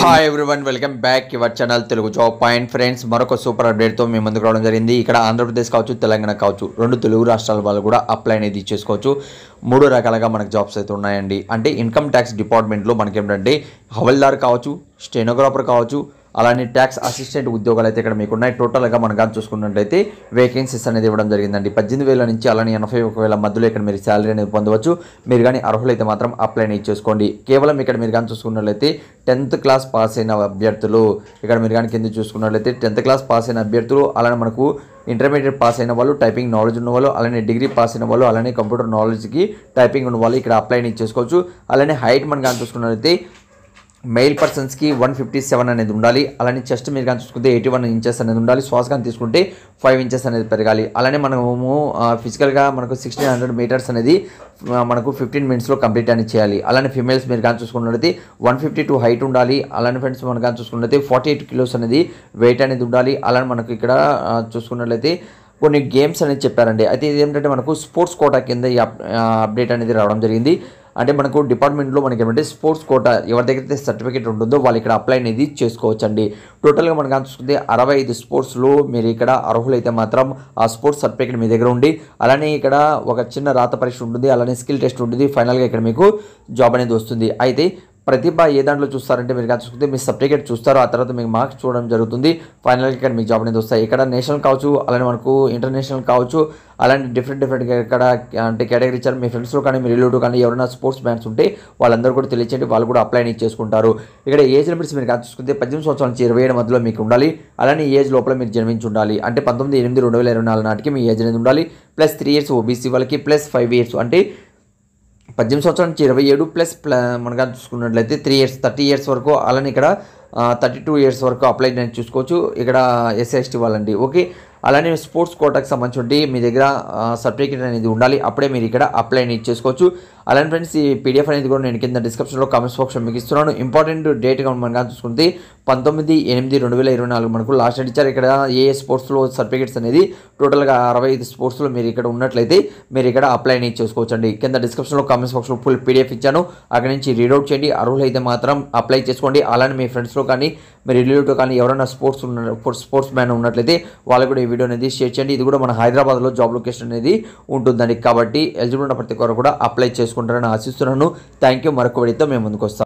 Hi everyone, welcome back your channel Telugu job point. Friends, మరొక super అప్డేట్తో మీ ముందుకు రావడం జరిగింది. ఇక్కడ ఆంధ్రప్రదేశ్ కావచ్చు, తెలంగాణ కావచ్చు, రెండు తెలుగు రాష్ట్రాల వాళ్ళు కూడా అప్లై అనేది చేసుకోవచ్చు. 3 రకాలుగా మనకు జాబ్స్ అయితే ఉన్నాయండి. అంటే ఇన్కమ్ ట్యాక్స్ డిపార్ట్మెంట్లో మనకి ఏంటంటే హవల్దార్ కావచ్చు, స్టెనోగ్రాఫర్ కావచ్చు, అలానే ట్యాక్స్ అసిస్టెంట్ ఉద్యోగాలు అయితే ఇక్కడ మీకు ఉన్నాయి. టోటల్గా మనం కానీ చూసుకున్నట్లయితే వేకెన్సీస్ అనేది ఇవ్వడం జరిగిందండి. 18,000 నుంచి అలానే 81,000 మధ్యలో ఇక్కడ మీరు శాలరీ అనేది పొందవచ్చు. మీరు కానీ అర్హులైతే మాత్రం అప్లై అనేది చేసుకోండి. కేవలం ఇక్కడ మీరు కానీ చూసుకున్నట్లయితే 10th క్లాస్ పాస్ అయిన అభ్యర్థులు, ఇక్కడ మీరు కానీ కింద చూసుకున్నట్లయితే 10th క్లాస్ పాస్ అయిన అభ్యర్థులు, అలానే మనకు ఇంటర్మీడియట్ పాస్ అయిన వాళ్ళు, టైపింగ్ నాలెడ్జ్ ఉన్న వాళ్ళు, అలానే డిగ్రీ పాస్ అయిన వాళ్ళు, అలానే కంప్యూటర్ నాలెడ్జ్కి టైపింగ్ ఉన్న వాళ్ళు ఇక్కడ అప్లై అనేది చేసుకోవచ్చు. అలానే హైట్ మనం కానీ చూసుకున్నట్లయితే మెయిల్ పర్సన్స్కి 157 అనేది ఉండాలి. అలానే చెస్ట్ మీరు కానీ చూసుకుంటే 81 ఇంచెస్ అనేది ఉండాలి. శ్వాస కానీ తీసుకుంటే 5 ఇంచెస్ అనేది పెరగాలి. అలానే మనము ఫిజికల్గా మనకు 1600 మీటర్స్ అనేది మనకు 15 మినిట్స్లో కంప్లీట్ అనేది చేయాలి. అలానే ఫీమేల్స్ మీరు కానీ చూసుకున్నట్లయితే 152 హైట్ ఉండాలి. అలానే ఫ్రెండ్స్ మనం కానీ చూసుకున్నట్లయితే 48 కిలోస్ అనేది వెయిట్ అనేది ఉండాలి. అలానే మనకు ఇక్కడ చూసుకున్నట్లయితే కొన్ని గేమ్స్ అనేది చెప్పారండి. అయితే ఇది ఏంటంటే మనకు స్పోర్ట్స్ కోటా కింద ఈ అప్డేట్ అనేది రావడం జరిగింది. అంటే మనకు డిపార్ట్మెంట్లో మనకి ఏమంటే స్పోర్ట్స్ కోటా ఎవరి దగ్గర అయితే సర్టిఫికేట్ ఉంటుందో వాళ్ళు ఇక్కడ అప్లై అనేది చేసుకోవచ్చండి. టోటల్గా మనకు చూసుకుంటే 65 స్పోర్ట్స్లో మీరు ఇక్కడ అర్హులైతే మాత్రం ఆ స్పోర్ట్స్ సర్టిఫికేట్ మీ దగ్గర ఉండి, అలానే ఇక్కడ ఒక చిన్న రాత పరీక్ష ఉంటుంది, అలానే స్కిల్ టెస్ట్ ఉంటుంది. ఫైనల్గా ఇక్కడ మీకు జాబ్ అనేది వస్తుంది. అయితే ప్రతిభ ఏ దాంట్లో చూస్తారంటే మీరు కానీ చూసుకుంటే మీ సర్టిఫికేట్ చూస్తారు, ఆ తర్వాత మీకు మార్క్స్ చూడడం జరుగుతుంది. ఫైనల్గా ఇక్కడ మీకు జాబ్ అనేది వస్తాయి. ఇక్కడ నేషనల్ కావచ్చు, అలానే మనకు ఇంటర్నేషనల్ కావచ్చు, అలాంటి డిఫరెంట్ ఇక్కడ అంటే కేటగిరీ ఇచ్చారు. మీ ఫ్రెండ్స్లో కానీ మీ రిలేటివ్ కానీ ఎవరైనా స్పోర్ట్స్ మ్యాన్స్ ఉంటే వాళ్ళందరూ కూడా తెలియచేయండి, వాళ్ళు కూడా అప్లై అనేది చేసుకుంటారు. ఇక్కడ ఏజ్ లిమిట్స్ మీరు కానీ చూసుకుంటే 18 సంవత్సరాల నుంచి 27 మధ్యలో మీకు ఉండాలి. అలానే ఏజ్ లోపల మీరు జన్మించి ఉండాలి. అంటే 19/8/2024 నాటికి మీ ఏజ్ అనేది ఉండాలి. ప్లస్ 3 ఇయర్స్ ఓబీసీ వాళ్ళకి, ప్లస్ 5 ఇయర్స్ అంటే 18 సంవత్సరాల నుంచి 27 ప్లస్ మనగా చూసుకున్నట్లయితే 3 ఇయర్స్ 30 ఇయర్స్ వరకు, అలానే ఇక్కడ 32 ఇయర్స్ వరకు అప్లై నేను చూసుకోవచ్చు. ఇక్కడ SC/ST వాళ్ళండి. ఓకే, అలానే స్పోర్ట్స్ కోటాకి సంబంధించి మీ దగ్గర సర్టిఫికేట్ అనేది ఉండాలి. అప్పుడే మీరు ఇక్కడ అప్లై అనేది చేసుకోవచ్చు. అలానే ఫ్రెండ్స్, ఈ PDF అనేది కూడా నేను కింద డిస్క్రిప్షన్లో కామెంట్స్ బాక్స్లో మీకు ఇస్తున్నాను. ఇంపార్టెంట్ డేట్గా మనం చూసుకుంటే 19/8/2024 మనకు లాస్ట్ డేట్ ఇచ్చారు. ఇక్కడ ఏ స్పోర్ట్స్లో సర్టిఫికేట్స్ అనేది టోటల్గా 65 స్పోర్ట్స్లో మీరు ఇక్కడ ఉన్నట్లయితే మీరు ఇక్కడ అప్లై అనేది చేసుకోవచ్చండి. కింద డిస్క్రిప్షన్లో కామెంట్స్ బాక్స్లో ఫుల్ PDF ఇచ్చాను, అక్కడి నుంచి రీడౌట్ చేయండి. అర్హులైతే మాత్రం అప్లై చేసుకోండి. అలానే మీ ఫ్రెండ్స్లో కానీ మీ రిలేటివ్ కానీ ఎవరైనా స్పోర్ట్స్ మ్యాన్ ఉన్నట్లయితే వాళ్ళకు కూడా ఈ వీడియో అనేది షేర్ చేయండి. ఇది కూడా మన హైదరాబాద్లో జాబ్ లొకేషన్ అనేది ఉంటుందండి. కాబట్టి ఎలిజిబుల్ ఉన్న ప్రతి ఒక్కరు కూడా అప్లై చేసుకుంటారని ఆశిస్తున్నాను. Thank you. మరొక వీడియోతో మేము ముందుకు వస్తాం.